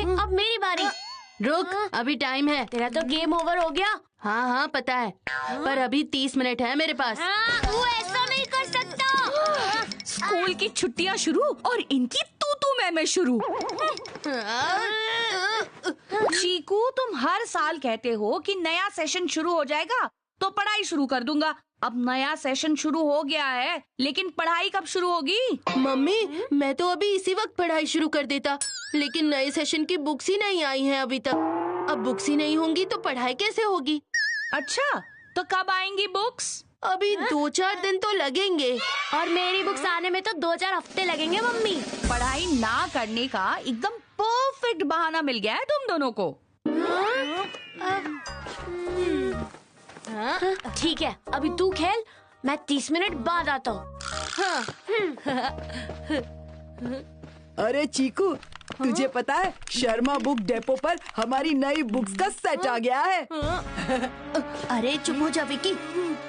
अब मेरी बारी। रुक, अभी टाइम है। तेरा तो गेम ओवर हो गया। हाँ हाँ पता है, पर अभी 30 मिनट है मेरे पास। तू ऐसा नहीं कर सकता। स्कूल की छुट्टियां शुरू और इनकी तू मैं शुरू। चीकू, तुम हर साल कहते हो कि नया सेशन शुरू हो जाएगा तो पढ़ाई शुरू कर दूंगा। अब नया सेशन शुरू हो गया है, लेकिन पढ़ाई कब शुरू होगी? मम्मी, मैं तो अभी इसी वक्त पढ़ाई शुरू कर देता, लेकिन नए सेशन की बुक्स ही नहीं आई हैं अभी तक। अब बुक्स ही नहीं होंगी तो पढ़ाई कैसे होगी? अच्छा, तो कब आएंगी बुक्स? अभी 2-4 दिन तो लगेंगे। और मेरी बुक्स आने में तो 2-4 हफ्ते लगेंगे मम्मी। पढ़ाई ना करने का एकदम परफेक्ट बहाना मिल गया है तुम दोनों को। ठीक है, अभी तू खेल, मैं 30 मिनट बाद आता हूँ। अरे चीकू, तुझे पता है शर्मा बुक डेपो पर हमारी नई बुक्स का सेट आ गया है। अरे चुप हो जा विकी,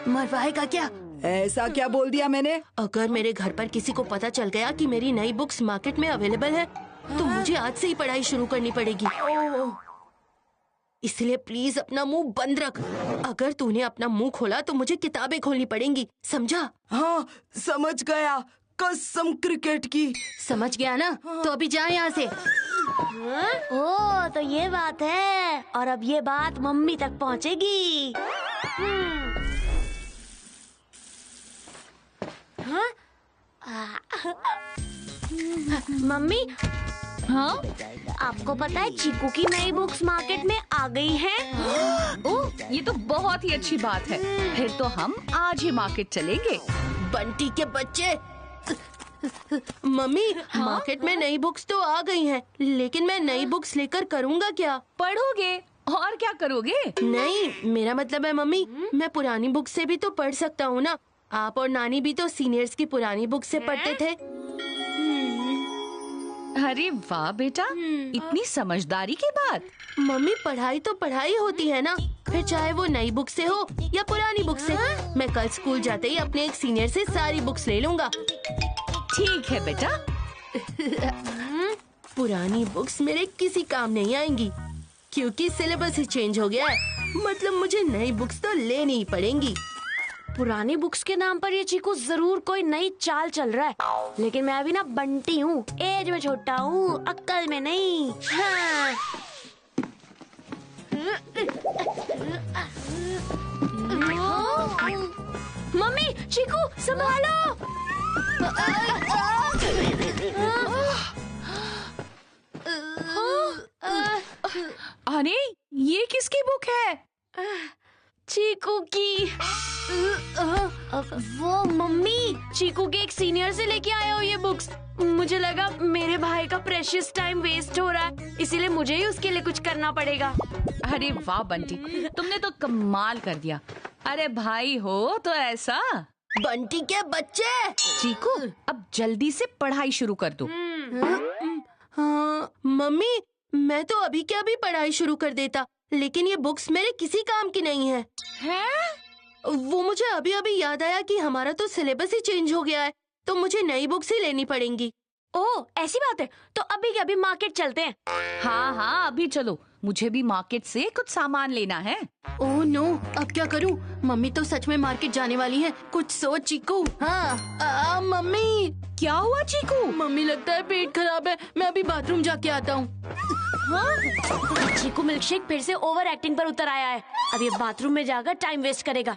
मरवाएगा क्या? ऐसा क्या बोल दिया मैंने? अगर मेरे घर पर किसी को पता चल गया कि मेरी नई बुक्स मार्केट में अवेलेबल है, तो मुझे आज से ही पढ़ाई शुरू करनी पड़ेगी। इसलिए प्लीज अपना मुंह बंद रख। अगर तूने अपना मुंह खोला तो मुझे किताबें खोलनी पड़ेंगी, समझा? हाँ समझ गया, कसम क्रिकेट की। समझ गया ना? तो अभी जा यहाँ से। ओ, तो ये बात है, और अब ये बात मम्मी तक पहुँचेगी। मम्मी, हाँ? आपको पता है चीकू की नई बुक्स मार्केट में आ गई हैं? ओह, ये तो बहुत ही अच्छी बात है। फिर तो हम आज ही मार्केट चलेंगे। बंटी के बच्चे। मम्मी, मार्केट में नई बुक्स तो आ गई हैं, लेकिन मैं नई बुक्स लेकर करूँगा क्या? पढ़ोगे और क्या करोगे? नहीं, मेरा मतलब है मम्मी, मैं पुरानी बुक से भी तो पढ़ सकता हूँ ना। आप और नानी भी तो सीनियर्स की पुरानी बुक से पढ़ते थे। अरे वाह बेटा, इतनी समझदारी की बात। मम्मी, पढ़ाई तो पढ़ाई होती है ना, फिर चाहे वो नई बुक से हो या पुरानी बुक से। मैं कल स्कूल जाते ही अपने एक सीनियर से सारी बुक्स ले लूँगा। ठीक है बेटा। पुरानी बुक्स मेरे किसी काम नहीं आएंगी, क्योंकि सिलेबस ही चेंज हो गया है। मतलब मुझे नई बुक्स तो लेनी ही पड़ेंगी। पुरानी बुक्स के नाम पर ये चीकू जरूर कोई नई चाल चल रहा है, लेकिन मैं अभी ना बंटी हूँ, एज में छोटा हूँ, अक्ल में नहीं। हाँ। मम्मी, चीकू संभालो। अरे ये किसकी बुक है? चीकू की। वो मम्मी, चीकू के एक सीनियर से लेके आया हो ये बुक्स। मुझे लगा मेरे भाई का प्रेशियस टाइम वेस्ट हो रहा है, इसीलिए मुझे ही उसके लिए कुछ करना पड़ेगा। अरे वाह बंटी, तुमने तो कमाल कर दिया। अरे भाई हो तो ऐसा। बंटी के बच्चे। चीकू, अब जल्दी से पढ़ाई शुरू कर दो। हाँ मम्मी, मैं तो अभी क्या भी पढ़ाई शुरू कर देता, लेकिन ये बुक्स मेरे किसी काम की नहीं है। वो मुझे अभी अभी याद आया कि हमारा तो सिलेबस ही चेंज हो गया है, तो मुझे नई बुक्स ही लेनी पड़ेंगी। ओह, ऐसी बात है, तो अभी के अभी मार्केट चलते हैं। हाँ हाँ अभी चलो, मुझे भी मार्केट से कुछ सामान लेना है। ओह नो, अब क्या करूं? मम्मी तो सच में मार्केट जाने वाली हैं। कुछ सोच चीकू। हाँ मम्मी। क्या हुआ चीकू? मम्मी, लगता है पेट खराब है, मैं अभी बाथरूम जाके आता हूँ। चीकू मिल्कशेक फिर से ओवर एक्टिंग पर उतर आया है। अब ये बाथरूम में जाकर टाइम वेस्ट करेगा।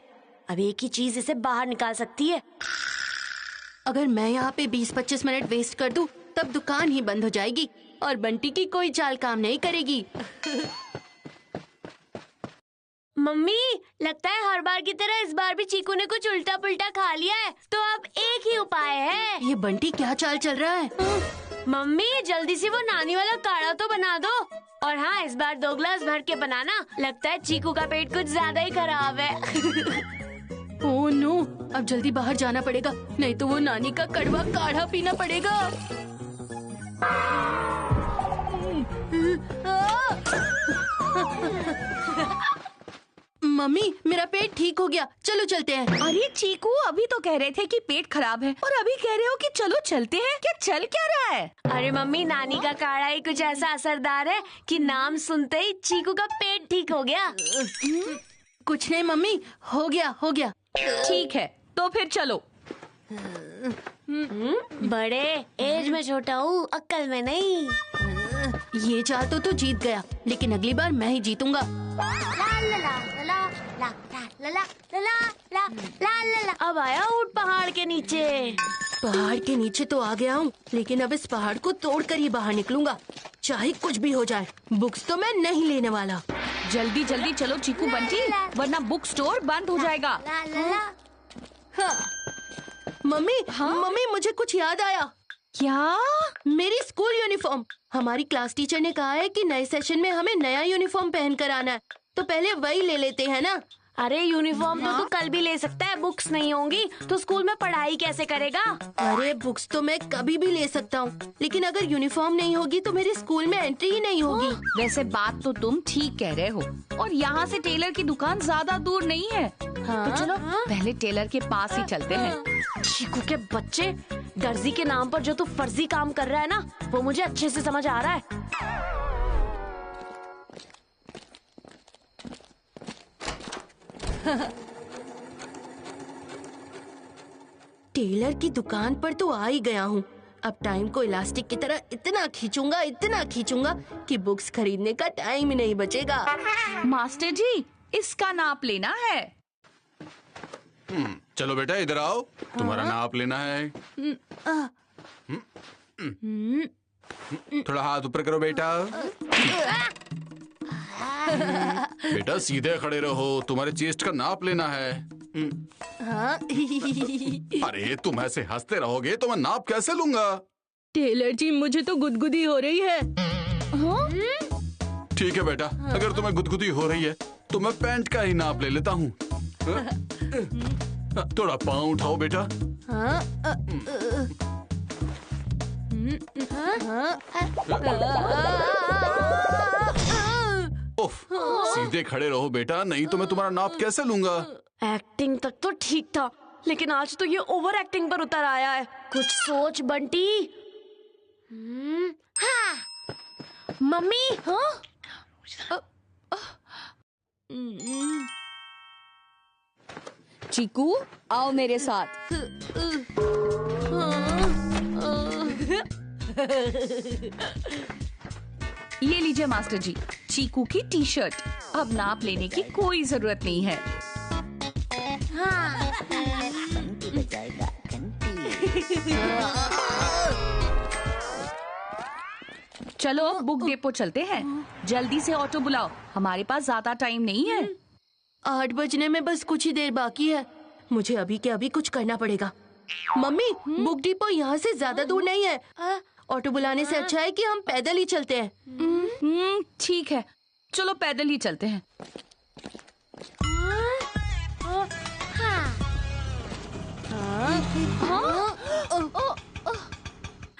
अब एक ही चीज इसे बाहर निकाल सकती है। अगर मैं यहाँ पे 20-25 मिनट वेस्ट कर दूं, तब दुकान ही बंद हो जाएगी और बंटी की कोई चाल काम नहीं करेगी। मम्मी, लगता है हर बार की तरह इस बार भी चीकू ने कुछ उल्टा पुल्टा खा लिया है, तो अब एक ही उपाय है। ये बंटी क्या चाल चल रहा है? मम्मी, जल्दी से वो नानी वाला काढ़ा तो बना दो। और हाँ, इस बार 2 गिलास भर के बनाना। लगता है चीकू का पेट कुछ ज्यादा ही खराब है। ओह नो, अब जल्दी बाहर जाना पड़ेगा, नहीं तो वो नानी का कड़वा काढ़ा पीना पड़ेगा। मम्मी मेरा पेट ठीक हो गया, चलो चलते हैं। अरे चीकू, अभी तो कह रहे थे कि पेट खराब है और अभी कह रहे हो कि चलो चलते हैं। क्या चल क्या रहा है? अरे मम्मी, नानी का काढ़ा ही कुछ ऐसा असरदार है कि नाम सुनते ही चीकू का पेट ठीक हो गया। कुछ नहीं मम्मी, हो गया हो गया। ठीक है, तो फिर चलो। बड़े एज में छोटा हूँ, अक्ल में नहीं। ये चाल तो तू जीत गया, लेकिन अगली बार मैं ही जीतूंगा। अब आया ऊंट पहाड़ के नीचे। पहाड़ के नीचे तो आ गया हूँ, लेकिन अब इस पहाड़ को तोड़कर ही बाहर निकलूंगा, चाहे कुछ भी हो जाए। बुक्स तो मैं नहीं लेने वाला। जल्दी जल्दी चलो चीकू बंटी, वरना बुक स्टोर बंद हो जाएगा। हाँ। मम्मी, मम्मी मुझे कुछ याद आया। क्या? मेरी स्कूल यूनिफॉर्म। हमारी क्लास टीचर ने कहा है कि नए सेशन में हमें नया यूनिफॉर्म पहन कर आना है, तो पहले वही ले लेते हैं ना। अरे यूनिफॉर्म तो तू कल भी ले सकता है, बुक्स नहीं होंगी तो स्कूल में पढ़ाई कैसे करेगा? अरे बुक्स तो मैं कभी भी ले सकता हूँ, लेकिन अगर यूनिफॉर्म नहीं होगी तो मेरे स्कूल में एंट्री ही नहीं होगी। वैसे बात तो तुम ठीक कह रहे हो, और यहाँ से टेलर की दुकान ज्यादा दूर नहीं है। तो चलो पहले टेलर के पास ही चलते हैं। चीकू के बच्चे, दर्जी के नाम पर जो तू फर्जी काम कर रहा है ना, वो मुझे अच्छे से समझ आ रहा है। टेलर की दुकान पर तो आ ही गया हूँ। अब टाइम को इलास्टिक की तरह इतना खींचूंगा कि बुक्स खरीदने का टाइम ही नहीं बचेगा। मास्टर जी, इसका नाप लेना है। चलो बेटा इधर आओ, तुम्हारा नाप लेना है। थोड़ा हाथ ऊपर करो बेटा। बेटा सीधे खड़े रहो, तुम्हारे चेस्ट का नाप लेना है। अरे तुम ऐसे हंसते रहोगे तो मैं नाप कैसे लूंगा? टेलर जी, मुझे तो गुदगुदी हो रही है। ठीक है बेटा, अगर तुम्हें गुदगुदी हो रही है तो मैं पैंट का ही नाप ले लेता हूँ। थोड़ा पाँव उठाओ बेटा। उफ, सीधे खड़े रहो बेटा, नहीं तो मैं तुम्हारा नाप कैसे लूंगा? एक्टिंग तक तो ठीक था, लेकिन आज तो ये ओवर एक्टिंग पर उतर आया है। कुछ सोच बंटी। हाँ। मम्मी, चीकू, आओ मेरे साथ। ये लीजिए मास्टर जी, चीकू की टी शर्ट। अब नाप लेने की कोई जरूरत नहीं है। चलो अब बुक डेपो चलते हैं। जल्दी से ऑटो बुलाओ, हमारे पास ज्यादा टाइम नहीं है। 8 बजने में बस कुछ ही देर बाकी है। मुझे अभी के अभी कुछ करना पड़ेगा। मम्मी, बुक डिपो यहाँ से ज्यादा दूर नहीं है। ऑटो बुलाने से अच्छा है कि हम पैदल ही चलते हैं। ठीक है, चलो पैदल ही चलते हैं।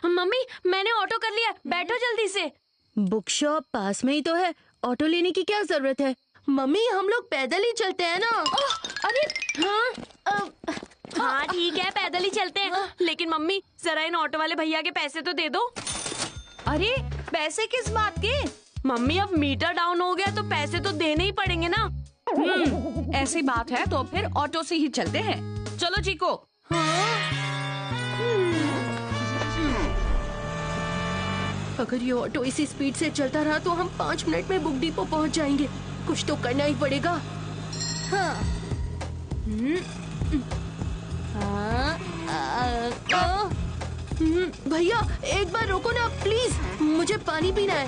मम्मी, मैंने ऑटो कर लिया, बैठो जल्दी से। बुक शॉप पास में ही तो है, ऑटो लेने की क्या जरूरत है? मम्मी, हम लोग पैदल ही चलते हैं ना। अरे हाँ ठीक है, पैदल ही चलते हैं। लेकिन मम्मी, जरा इन ऑटो वाले भैया के पैसे तो दे दो। अरे पैसे किस बात के? मम्मी, अब मीटर डाउन हो गया तो पैसे तो देने ही पड़ेंगे ना। ऐसी बात है तो फिर ऑटो से ही चलते हैं। चलो चीको। अगर ये ऑटो इसी स्पीड से चलता रहा तो हम 5 मिनट में बुक डिपो पहुंच जाएंगे। कुछ तो करना ही पड़ेगा। भैया, एक बार रोको ना प्लीज, मुझे पानी पीना है।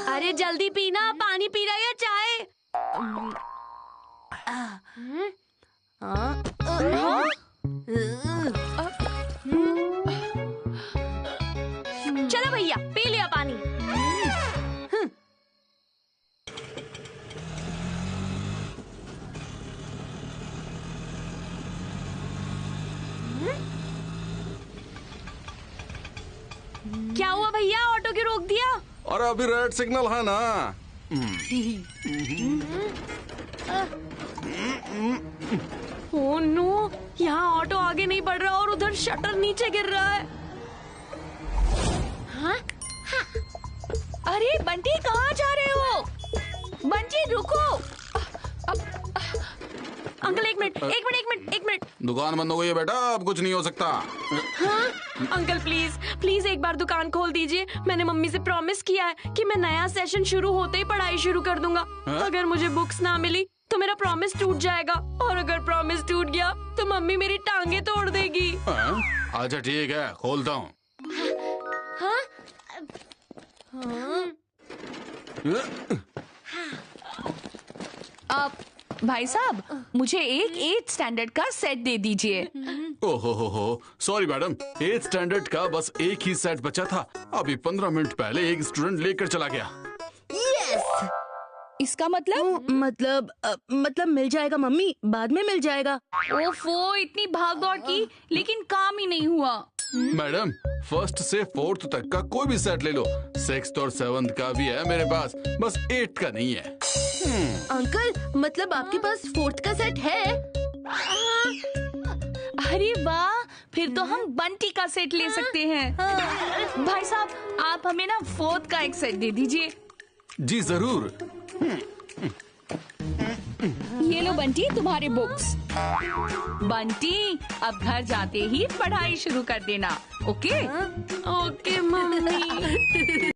अरे जल्दी पीना, पानी पी रहा या चाय? चलो भैया, पी लिया पानी। क्या हुआ भैया, ऑटो क्यों रोक दिया? अरे अभी रेड सिग्नल है ना। ओह नो, यहाँ ऑटो आगे नहीं बढ़ रहा और उधर शटर नीचे गिर रहा है। हाँ? अरे बंटी कहाँ जा रहे हो? बंटी रुको। अंकल एक मिनट। दुकान बंद हो गई है बेटा, अब कुछ नहीं हो सकता। हाँ? अंकल प्लीज एक बार दुकान खोल दीजिए। मैंने मम्मी से प्रॉमिस किया है कि मैं नया सेशन शुरू होते ही पढ़ाई शुरू कर दूंगा। अगर मुझे बुक्स ना मिली तो मेरा प्रॉमिस टूट जाएगा, और अगर प्रॉमिस टूट गया तो मम्मी मेरी टांगे तोड़ देगी। अच्छा ठीक है, खोलता हूँ। हाँ? आप भाई साहब, मुझे एक 8th स्टैंडर्ड का सेट दे दीजिए। ओहो, सॉरी मैडम, 8th स्टैंडर्ड का बस एक ही सेट बचा था। अभी 15 मिनट पहले एक स्टूडेंट लेकर चला गया। यस। इसका मतलब? मतलब मिल जाएगा मम्मी, बाद में मिल जाएगा। ओफो, इतनी भाग दौड़ की लेकिन काम ही नहीं हुआ। मैडम, 1st से 4th तक का कोई भी सेट ले लो। 6th और 7th का भी है मेरे पास, बस 8th का नहीं है। अंकल मतलब आपके पास 4th का सेट है? अरे वाह, फिर तो हम बंटी का सेट ले सकते हैं। भाई साहब, आप हमें ना 4th का एक सेट दे दीजिए। जी जरूर। ये लो बंटी, तुम्हारे बुक्स। बंटी, अब घर जाते ही पढ़ाई शुरू कर देना, ओके? Okay mummy.